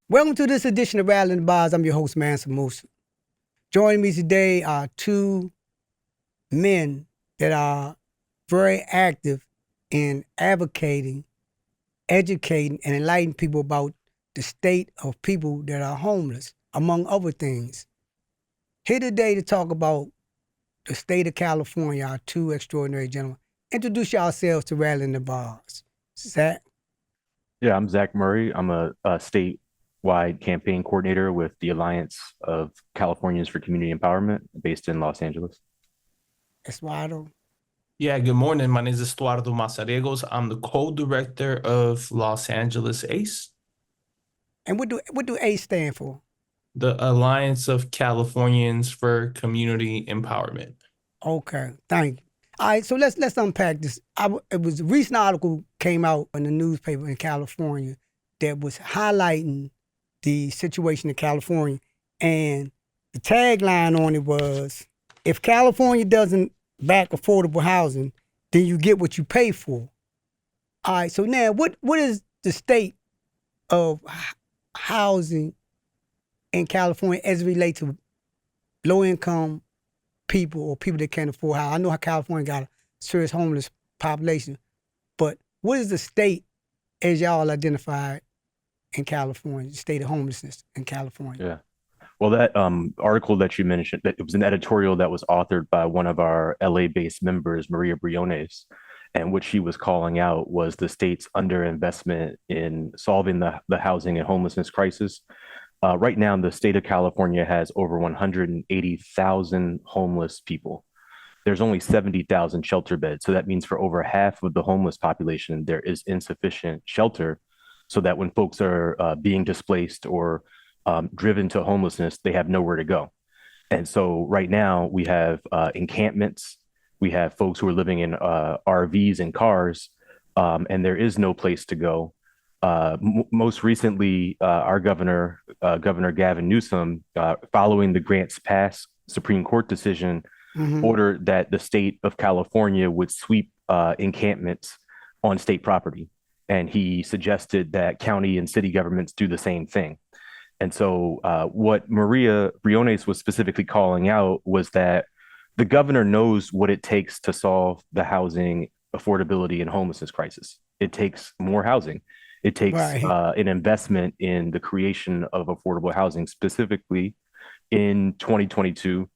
Welcome to this edition of Rattling the Bars. I'm your host, Mansa Musa. Joining me today are two men that are very active in advocating, educating, and enlightening people about the state of people that are homeless, among other things. Here today to talk about the state of California are two extraordinary gentlemen. Introduce yourselves to Rattling the Bars. Zach? Yeah, I'm Zach Murray. I'm a statewide campaign coordinator with the Alliance of Californians for Community Empowerment based in Los Angeles. Estuardo? Yeah, good morning. My name is Estuardo Mazariegos. I'm the co-director of Los Angeles ACE. And what do ACE stand for? The Alliance of Californians for Community Empowerment. Okay, thank you. All right, so let's unpack this. It was a recent article came out in the newspaper in California that was highlighting the situation in California, and the tagline on it was, if California doesn't back affordable housing, then you get what you pay for. All right, so now what is the state of housing in California as it relates to low-income people or people that can't afford housing? I know how California got a serious homeless population, but what is the state as y'all identified in California, the state of homelessness in California? Yeah. Well, that article that you mentioned, that it was an editorial that was authored by one of our LA-based members, Maria Briones, and what she was calling out was the state's underinvestment in solving the housing and homelessness crisis. Right now, the state of California has over 180,000 homeless people. There's only 70,000 shelter beds. So that means for over half of the homeless population, there is insufficient shelter so that when folks are being displaced or driven to homelessness, they have nowhere to go. And so right now we have encampments, we have folks who are living in RVs and cars, and there is no place to go. Most recently, our governor, Governor Gavin Newsom, following the Grants Pass Supreme Court decision, ordered that the state of California would sweep encampments on state property. And he suggested that county and city governments do the same thing. And so what Maria Briones was specifically calling out was that the governor knows what it takes to solve the housing affordability and homelessness crisis. It takes more housing. It takes an investment in the creation of affordable housing. Specifically, in 2022,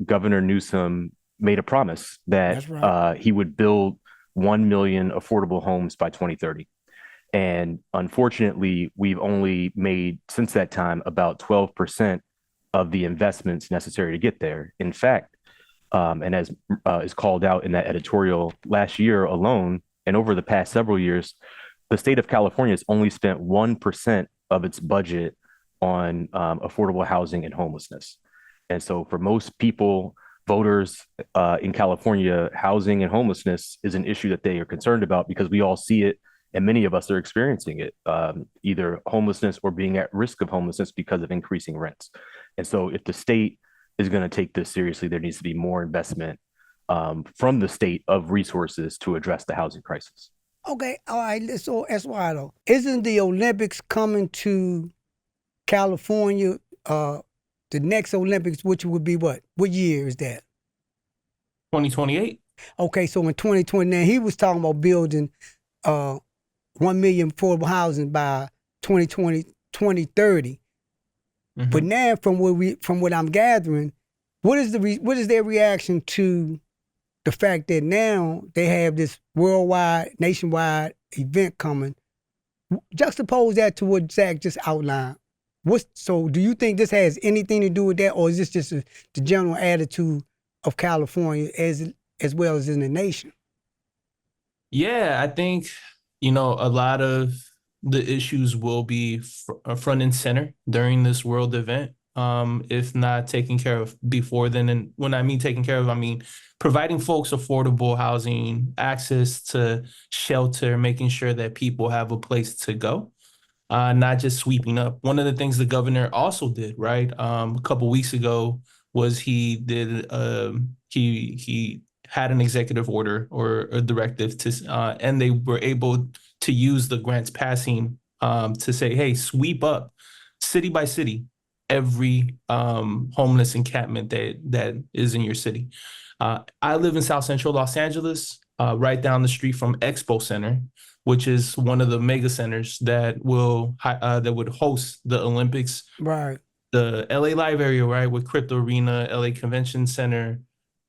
Governor Newsom made a promise that he would build 1 million affordable homes by 2030. And unfortunately, we've only made, since that time, about 12% of the investments necessary to get there. In fact, and as is called out in that editorial, last year alone, and over the past several years, the state of California has only spent 1% of its budget on affordable housing and homelessness. And so for most people, voters in California, housing and homelessness is an issue that they are concerned about because we all see it and many of us are experiencing it, either homelessness or being at risk of homelessness because of increasing rents. And so if the state is going to take this seriously, there needs to be more investment from the state of resources to address the housing crisis. Okay, all right, so Estuardo, isn't the Olympics coming to California, the next Olympics, which would be what? What year is that? 2028. Okay, so in 2029, he was talking about building 1 million affordable housing by 2030. Mm-hmm. But now, from what I'm gathering, what is their reaction to the fact that now they have this worldwide, nationwide event coming? Juxtapose that to what Zach just outlined. So do you think this has anything to do with that, or is this just the general attitude of California as well as in the nation? Yeah, I think, a lot of the issues will be front and center during this world event. If not taken care of before then. And when I mean taken care of, I mean providing folks affordable housing, access to shelter, making sure that people have a place to go, not just sweeping up. One of the things the governor also did, right, a couple weeks ago was he had an executive order or a directive to, and they were able to use the grants passing to say, hey, sweep up city by city every homeless encampment that is in your city. I live in South Central Los Angeles, right down the street from Expo Center, which is one of the mega centers that would host the Olympics. Right. The LA Live area, right, with Crypto Arena, LA Convention Center,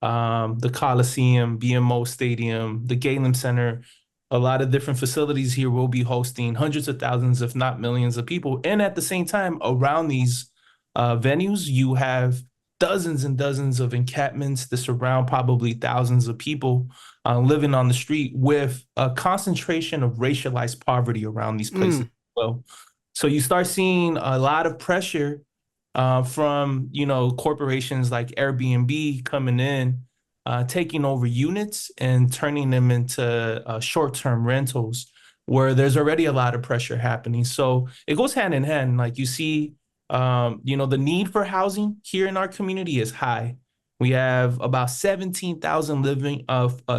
the Coliseum, BMO Stadium, the Galen Center. A lot of different facilities here will be hosting hundreds of thousands, if not millions of people. And at the same time, around these venues, you have dozens and dozens of encampments that surround probably thousands of people living on the street, with a concentration of racialized poverty around these places as well. So you start seeing a lot of pressure from, corporations like Airbnb coming in, taking over units and turning them into short-term rentals, where there's already a lot of pressure happening. So it goes hand in hand. Like you see, the need for housing here in our community is high. We have about 17,000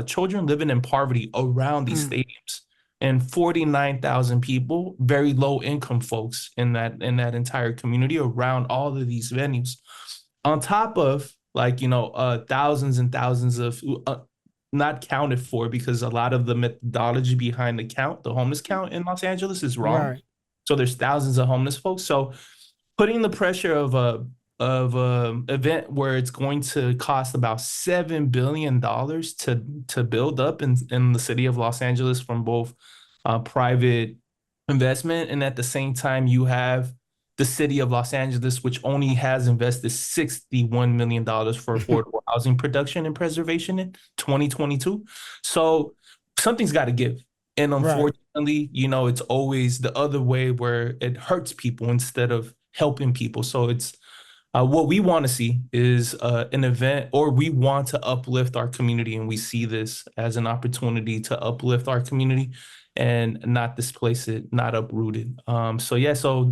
children living in poverty around these stadiums, and 49,000 people, very low income folks in that entire community around all of these venues. On top of thousands and thousands of not counted for, because a lot of the methodology behind the homeless count in Los Angeles is wrong. Right. So there's thousands of homeless folks. So putting the pressure of a event where it's going to cost about $7 billion to build up in the city of Los Angeles from both private investment, and at the same time you have the city of Los Angeles, which only has invested $61 million for affordable housing production and preservation in 2022. So something's got to give. And unfortunately, it's always the other way, where it hurts people instead of helping people. So it's what we want to see is an event, or we want to uplift our community, and we see this as an opportunity to uplift our community and not displace it, not uproot it. So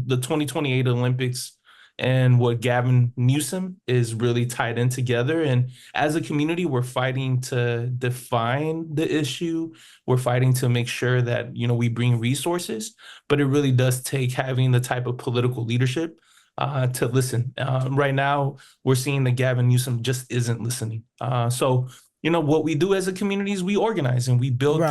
the 2028 Olympics and what Gavin Newsom is really tied in together. And as a community, we're fighting to define the issue. We're fighting to make sure that, we bring resources, but it really does take having the type of political leadership to listen. Right now, we're seeing that Gavin Newsom just isn't listening. So what we do as a community is we organize and we build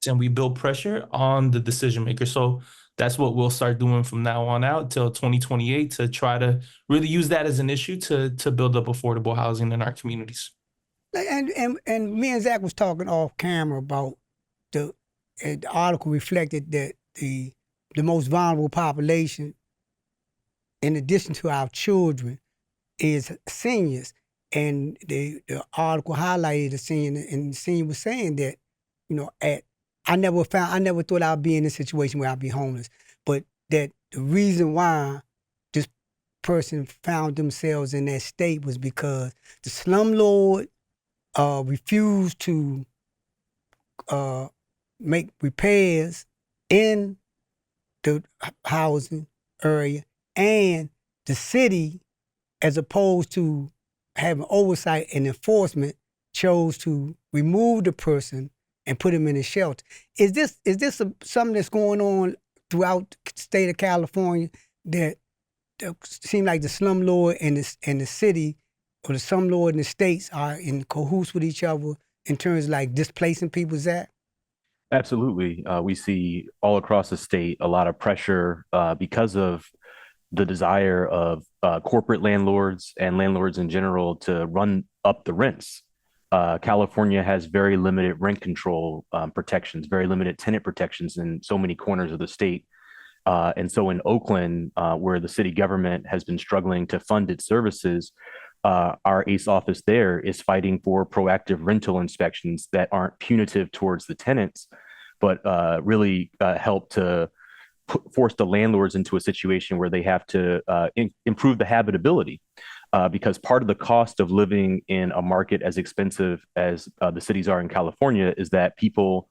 and we build pressure on the decision maker. So that's what we'll start doing from now on out till 2028, to try to really use that as an issue to build up affordable housing in our communities. And me and Zach was talking off camera about the article reflected that the most vulnerable population, in addition to our children, is seniors. And the article highlighted the senior, and the senior was saying that, I never thought I'd be in a situation where I'd be homeless, but that the reason why this person found themselves in that state was because the slumlord refused to make repairs in the housing area, and the city, as opposed to having oversight and enforcement, chose to remove the person and put him in a shelter. Is this something that's going on throughout the state of California, that seem like the slumlord and the city, or the slumlord and the states, are in cahoots with each other in terms of like displacing people, Zach? Absolutely. We see all across the state a lot of pressure because of the desire of corporate landlords and landlords in general to run up the rents. California has very limited rent control protections, very limited tenant protections in so many corners of the state. And so in Oakland, where the city government has been struggling to fund its services, our ACE office there is fighting for proactive rental inspections that aren't punitive towards the tenants, but really help to force the landlords into a situation where they have to improve the habitability. Because part of the cost of living in a market as expensive as the cities are in California is that people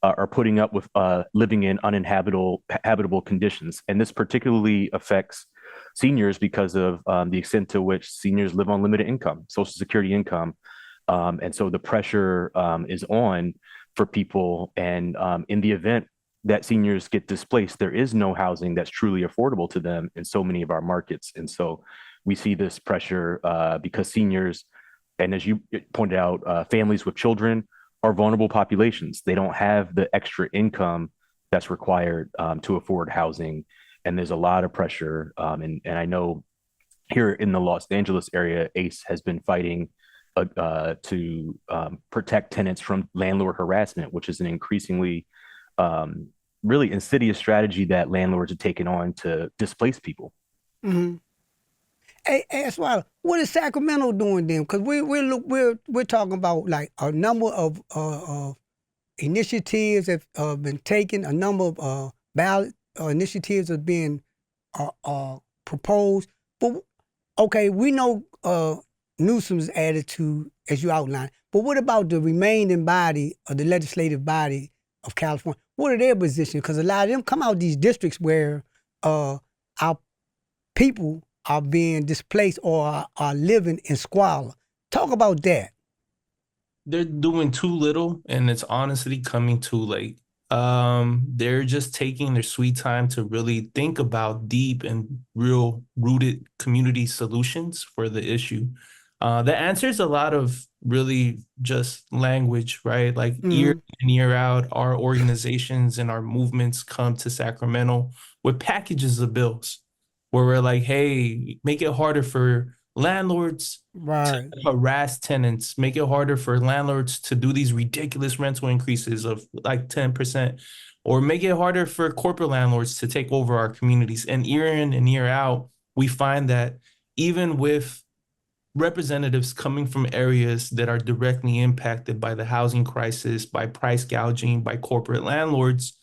are putting up with living in habitable conditions. And this particularly affects seniors because of the extent to which seniors live on limited income, Social Security income. And so the pressure is on for people. And in the event that seniors get displaced, there is no housing that's truly affordable to them in so many of our markets. And so we see this pressure because seniors, and as you pointed out, families with children are vulnerable populations. They don't have the extra income that's required to afford housing. And there's a lot of pressure. And I know here in the Los Angeles area, ACE has been fighting to protect tenants from landlord harassment, which is an increasingly really insidious strategy that landlords are taking on to displace people. Mm-hmm. Hey, Estuardo, what is Sacramento doing then? Because we're talking about like a number of initiatives that have been taken, a number of ballot initiatives are being proposed. But okay, we know Newsom's attitude, as you outlined. But what about the remaining body of the legislative body of California? What are their positions? Because a lot of them come out of these districts where our people are being displaced or are living in squalor. Talk about that. They're doing too little, and it's honestly coming too late. They're just taking their sweet time to really think about deep and real rooted community solutions for the issue. The answer is a lot of really just language, right? Like year in, year out, our organizations and our movements come to Sacramento with packages of bills where we're like, hey, make it harder for landlords to harass tenants, make it harder for landlords to do these ridiculous rental increases of like 10%, or make it harder for corporate landlords to take over our communities. And year in and year out, we find that even with representatives coming from areas that are directly impacted by the housing crisis, by price gouging, by corporate landlords,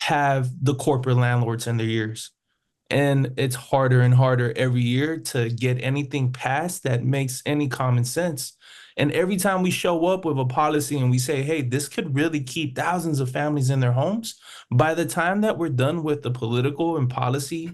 have the corporate landlords in their ears. And it's harder and harder every year to get anything passed that makes any common sense. And every time we show up with a policy and we say, hey, this could really keep thousands of families in their homes, by the time that we're done with the political and policy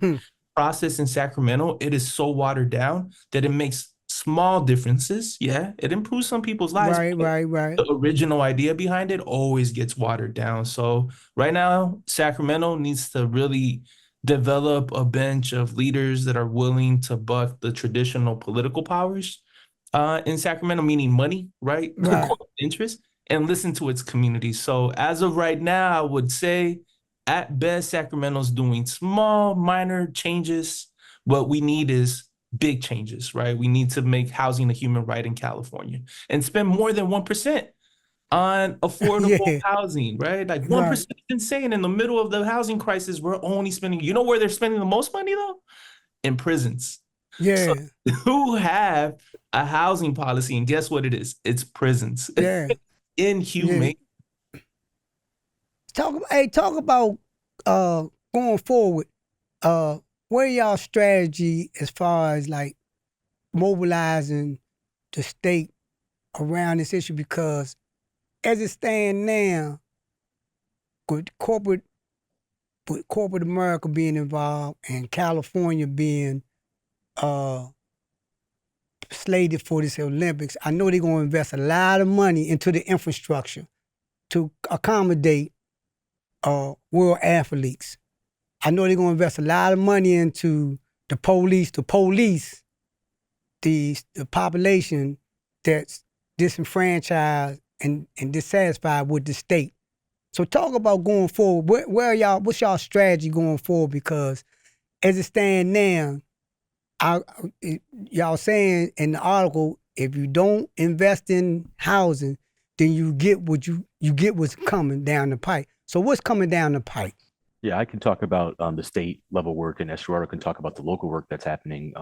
process in Sacramento, it is so watered down that it makes small differences. Yeah, it improves some people's lives. Right. The original idea behind it always gets watered down. So right now, Sacramento needs to really develop a bench of leaders that are willing to buck the traditional political powers in Sacramento, meaning money, right? Corporate interest, and listen to its community. So as of right now, I would say at best, Sacramento's doing small, minor changes. What we need is big changes, right? We need to make housing a human right in California and spend more than 1% on affordable housing, right? Like 1% is insane. In the middle of the housing crisis, we're only spending, you know where they're spending the most money though? In prisons. Yeah. So who have a housing policy, and guess what it is? It's prisons. Yeah. Inhumane. Yeah. Talk about going forward. What are y'all strategy as far as like mobilizing the state around this issue? Because as it stands now, with corporate America being involved and California being slated for this Olympics, I know they're going to invest a lot of money into the infrastructure to accommodate world athletes. I know they're going to invest a lot of money into the police the population that's disenfranchised and dissatisfied with the state. So talk about going forward. Where y'all? What's y'all strategy going forward? Because as it stands now, y'all saying in the article, if you don't invest in housing, then you get what's coming down the pipe. So what's coming down the pipe? Yeah, I can talk about the state level work, and Estuardo can talk about the local work that's happening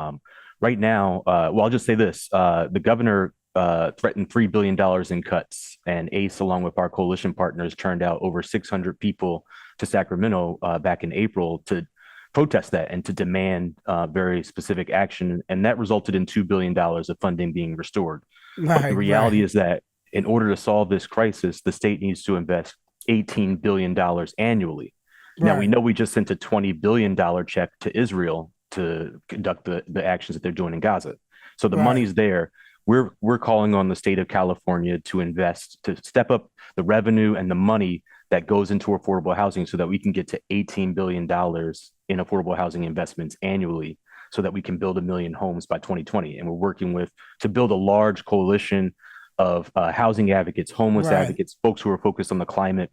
right now. Well, I'll just say this: the governor threatened $3 billion in cuts, and ACE, along with our coalition partners, turned out over 600 people to Sacramento back in April to protest that and to demand very specific action. And that resulted in $2 billion of funding being restored. But the reality is that in order to solve this crisis, the state needs to invest $18 billion annually. Now, we know we just sent a $20 billion check to Israel to conduct the actions that they're doing in Gaza. So the money's there. we're calling on the state of California to invest, to step up the revenue and the money that goes into affordable housing so that we can get to $18 billion in affordable housing investments annually so that we can build 1 million homes by 2020. And we're working to build a large coalition of housing advocates, homeless Right. advocates, folks who are focused on the climate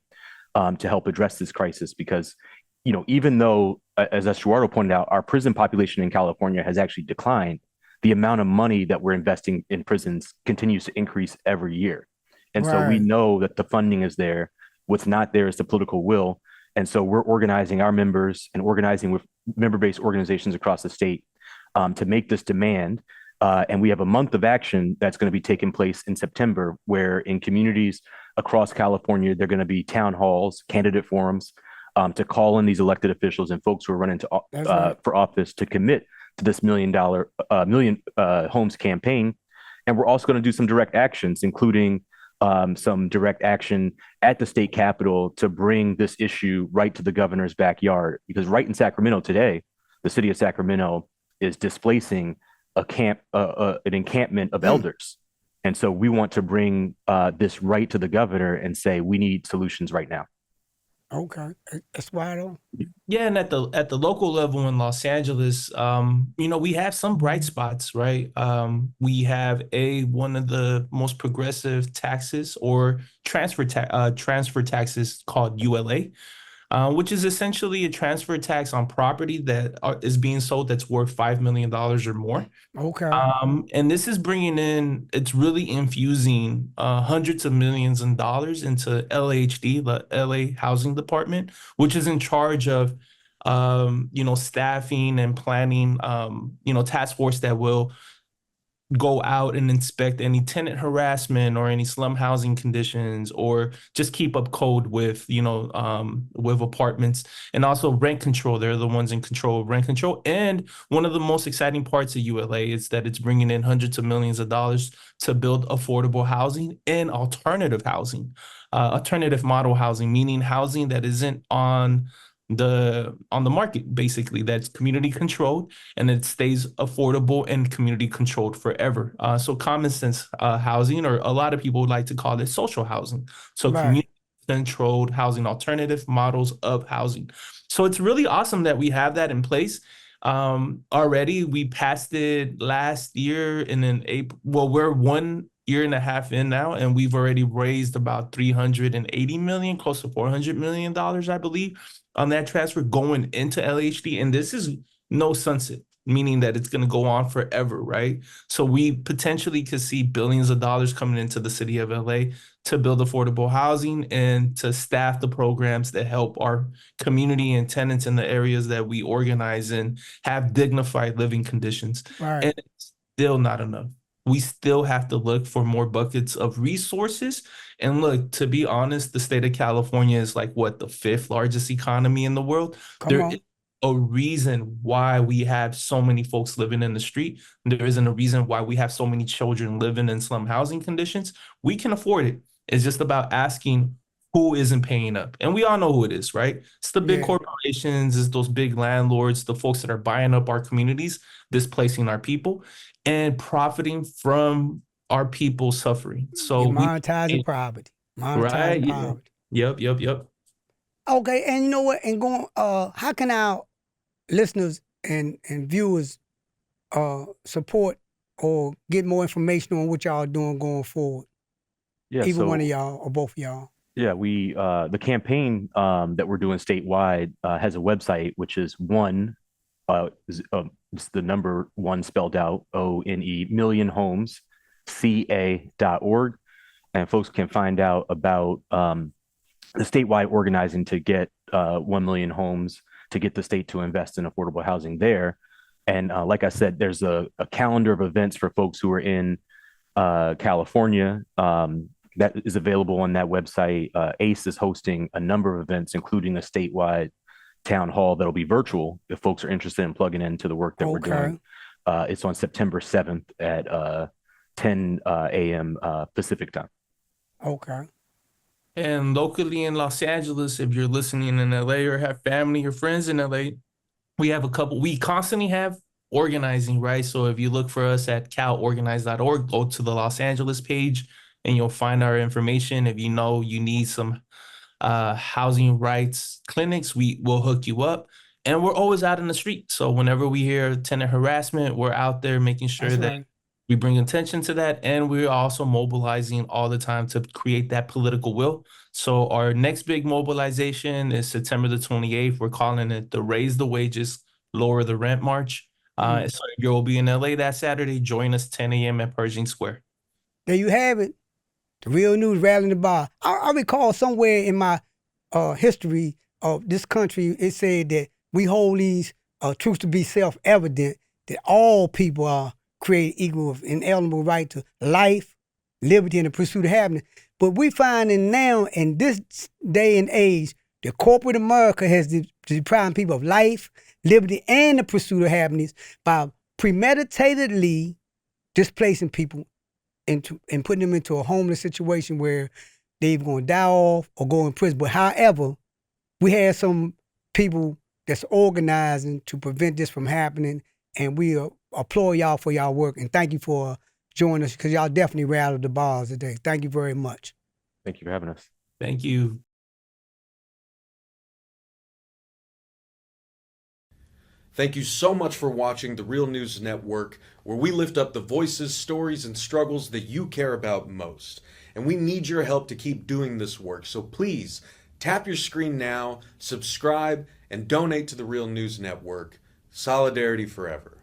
to help address this crisis. Because, even though, as Estuardo pointed out, our prison population in California has actually declined, the amount of money that we're investing in prisons continues to increase every year. And so we Right. know that the funding is there. What's not there is the political will. And so we're organizing our members and organizing with member-based organizations across the state to make this demand. And we have a month of action that's going to be taking place in September, where in communities across California, there are going to be town halls, candidate forums to call in these elected officials and folks who are running That's right. for office to commit to this million homes campaign. And we're also going to do some direct actions, including some direct action at the state capitol to bring this issue right to the governor's backyard. Because right in Sacramento today, the city of Sacramento is displacing an encampment of elders. And so we want to bring this right to the governor and say, we need solutions right now. Okay. Estuardo? Yeah, and at the local level in Los Angeles, we have some bright spots, right? We have one of the most progressive taxes or transfer taxes called ULA, which is essentially a transfer tax on property that is being sold that's worth $5 million or more. Okay. And this is it's really infusing hundreds of millions of dollars into LAHD, the LA Housing Department, which is in charge of, staffing and planning, task force that will go out and inspect any tenant harassment or any slum housing conditions, or just keep up code with, with apartments, and also rent control. They're the ones in control of rent control. And one of the most exciting parts of ULA is that it's bringing in hundreds of millions of dollars to build affordable housing and alternative housing, alternative model housing, meaning housing that isn't on the market, basically, that's community controlled and it stays affordable and community controlled forever. So common sense housing, or a lot of people would like to call it social housing. So Right. community controlled housing, alternative models of housing. So it's really awesome that we have that in place. Already we passed it last year, and in April, well, we're 1 year and a half in now, and we've already raised about 380 million, close to $400 million, I believe, on that transfer going into LHD. And this is no sunset, meaning that it's going to go on forever, right? So we potentially could see billions of dollars coming into the city of LA to build affordable housing and to staff the programs that help our community and tenants in the areas that we organize in have dignified living conditions. Right. And it's still not enough. We still have to look for more buckets of resources. And look, to be honest, the state of California is like, what, the 5th largest economy in the world? Come on. There is a reason why we have so many folks living in the street. There isn't a reason why we have so many children living in slum housing conditions. We can afford it. It's just about asking who isn't paying up. And we all know who it is, right? It's the big Yeah. corporations, it's those big landlords, the folks that are buying up our communities, displacing our people, and profiting from our people suffering. So You're monetizing poverty. Monetizing right, yeah. poverty. Yep. Okay, and you know what? And going, how can our listeners and viewers support or get more information on what y'all are doing going forward? Yeah, Either so one of y'all or both of y'all. yeah, we the campaign that we're doing statewide has a website, which is it's the number 1 spelled out, ONE, millionhomesca.org, and folks can find out about the statewide organizing to get 1 million homes, to get the state to invest in affordable housing there. And like I said, there's a calendar of events for folks who are in California that is available on that website. ACE is hosting a number of events, including a statewide town hall that'll be virtual if folks are interested in plugging into the work that we're doing. It's on September 7th at 10 a.m. Pacific time. Okay. And locally in Los Angeles, if you're listening in LA or have family or friends in LA, we constantly have organizing, right? So if you look for us at calorganize.org, go to the Los Angeles page and you'll find our information. If you know you need some housing rights clinics, we will hook you up. And we're always out in the street. So whenever we hear tenant harassment, we're out there making sure That's that right. we bring attention to that. And we're also mobilizing all the time to create that political will. So our next big mobilization is September the 28th. We're calling it the Raise the Wages, Lower the Rent March. So if you'll be in LA that Saturday, join us 10 a.m. at Pershing Square. There you have it. The real news, Rattling the Bars. I recall somewhere in my history of this country, it said that we hold these truths to be self-evident, that all people are created equal with inalienable right to life, liberty, and the pursuit of happiness. But we finding now in this day and age that corporate America has deprived people of life, liberty, and the pursuit of happiness by premeditatedly displacing people and putting them into a homeless situation where they're either going to die off or go in prison. But however, we had some people that's organizing to prevent this from happening, and we applaud y'all for y'all work, and thank you for joining us, because y'all definitely rattled the bars today. Thank you very much. Thank you for having us. Thank you. Thank you so much for watching the Real News Network, where we lift up the voices, stories, and struggles that you care about most. And we need your help to keep doing this work. So please, tap your screen now, subscribe, and donate to the Real News Network. Solidarity forever.